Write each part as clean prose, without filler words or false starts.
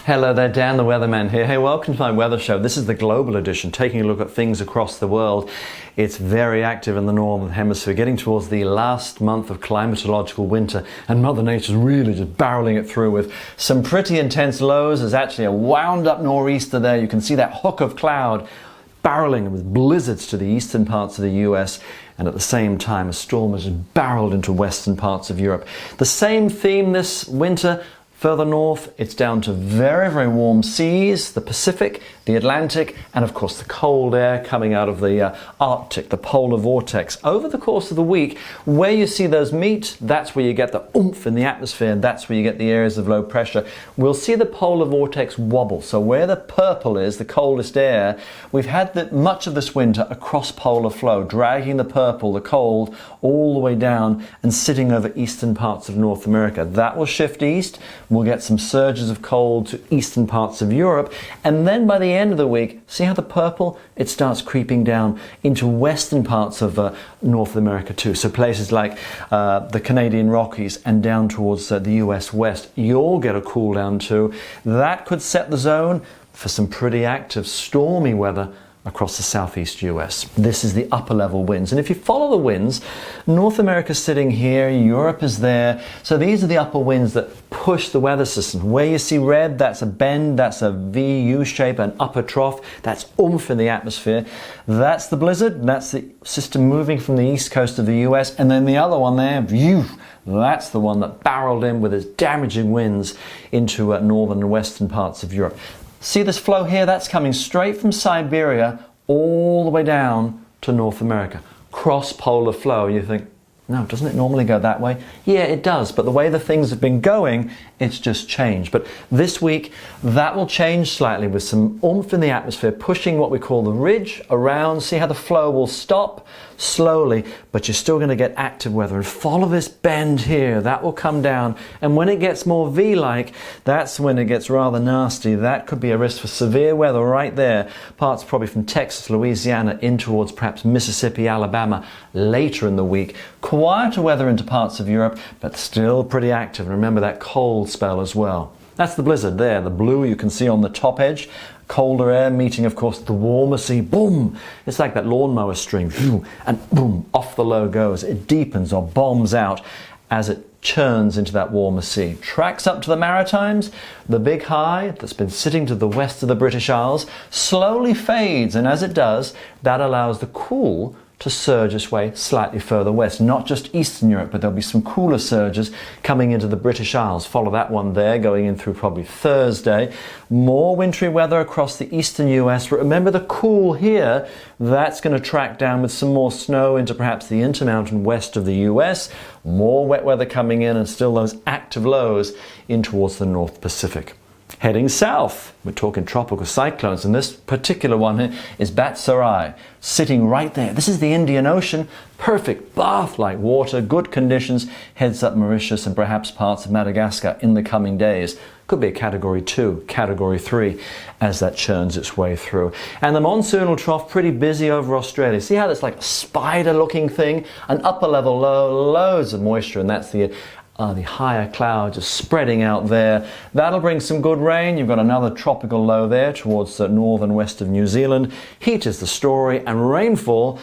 Hello there, Dan the Weatherman here. Hey, welcome to my weather show. This is the global edition, taking a look at things across the world. It's very active in the northern hemisphere, getting towards the last month of climatological winter, and Mother Nature's really just barreling it through with some pretty intense lows. There's actually a wound up nor'easter there. You can see that hook of cloud barreling with blizzards to the eastern parts of the US, and at the same time a storm has barreled into western parts of Europe. The same theme this winter. Further north, it's down to very, very warm seas, the Pacific, the Atlantic, and of course the cold air coming out of the Arctic, the polar vortex. Over the course of the week, where you see those meet, that's where you get the oomph in the atmosphere, and that's where you get the areas of low pressure. We'll see the polar vortex wobble. So where the purple is, the coldest air, we've had much of this winter a cross-polar flow, dragging the purple, the cold, all the way down and sitting over eastern parts of North America. That will shift east. We'll get some surges of cold to eastern parts of Europe, and then by the end of the week, see how the purple, it starts creeping down into western parts of North America too. So places like the Canadian Rockies and down towards the US West, you'll get a cool down too. That could set the zone for some pretty active stormy weather across the southeast US. This is the upper level winds. And if you follow the winds, North America's sitting here, Europe is there. So these are the upper winds that push the weather system. Where you see red, that's a bend, that's a V-U shape, an upper trough, that's oomph in the atmosphere. That's the blizzard, that's the system moving from the east coast of the US. And then the other one there, that's the one that barreled in with its damaging winds into northern and western parts of Europe. See this flow here? That's coming straight from Siberia all the way down to North America. Cross-polar flow. You think, no, doesn't it normally go that way? Yeah, it does, but the way the things have been going, it's just changed. But this week, that will change slightly with some oomph in the atmosphere, pushing what we call the ridge around. See how the flow will stop slowly, but you're still going to get active weather. And follow this bend here, that will come down. And when it gets more V-like, that's when it gets rather nasty. That could be a risk for severe weather right there. Parts probably from Texas, Louisiana, in towards perhaps Mississippi, Alabama, later in the week. Quieter weather into parts of Europe, but still pretty active. And remember that cold spell as well. That's the blizzard there, the blue you can see on the top edge. Colder air meeting, of course, the warmer sea. Boom! It's like that lawnmower string. And boom, off the low goes. It deepens or bombs out as it churns into that warmer sea. Tracks up to the Maritimes. The big high that's been sitting to the west of the British Isles slowly fades, and as it does, that allows the cool to surge its way slightly further west. Not just Eastern Europe, but there'll be some cooler surges coming into the British Isles. Follow that one there, going in through probably Thursday. More wintry weather across the eastern US. But remember the cool here, that's going to track down with some more snow into perhaps the intermountain west of the US. More wet weather coming in, and still those active lows in towards the North Pacific. Heading south, we're talking tropical cyclones, and this particular one here is Bat-Sarai, sitting right there. This is the Indian Ocean, perfect bath-like water, good conditions, heads up Mauritius and perhaps parts of Madagascar in the coming days. Could be a Category 2, Category 3 as that churns its way through. And the monsoonal trough pretty busy over Australia. See how that's like a spider-looking thing? An upper level low, loads of moisture, and that's the higher cloud just spreading out there. That'll bring some good rain. You've got another tropical low there towards the north and west of New Zealand. Heat is the story, and rainfall,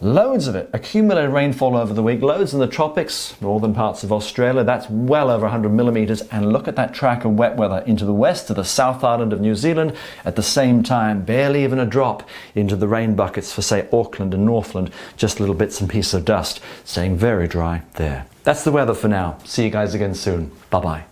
loads of it. Accumulated rainfall over the week. Loads in the tropics, northern parts of Australia. That's well over 100 millimeters. And look at that track of wet weather into the west to the South Island of New Zealand. At the same time, barely even a drop into the rain buckets for, say, Auckland and Northland. Just little bits and pieces of dust, staying very dry there. That's the weather for now. See you guys again soon. Bye-bye.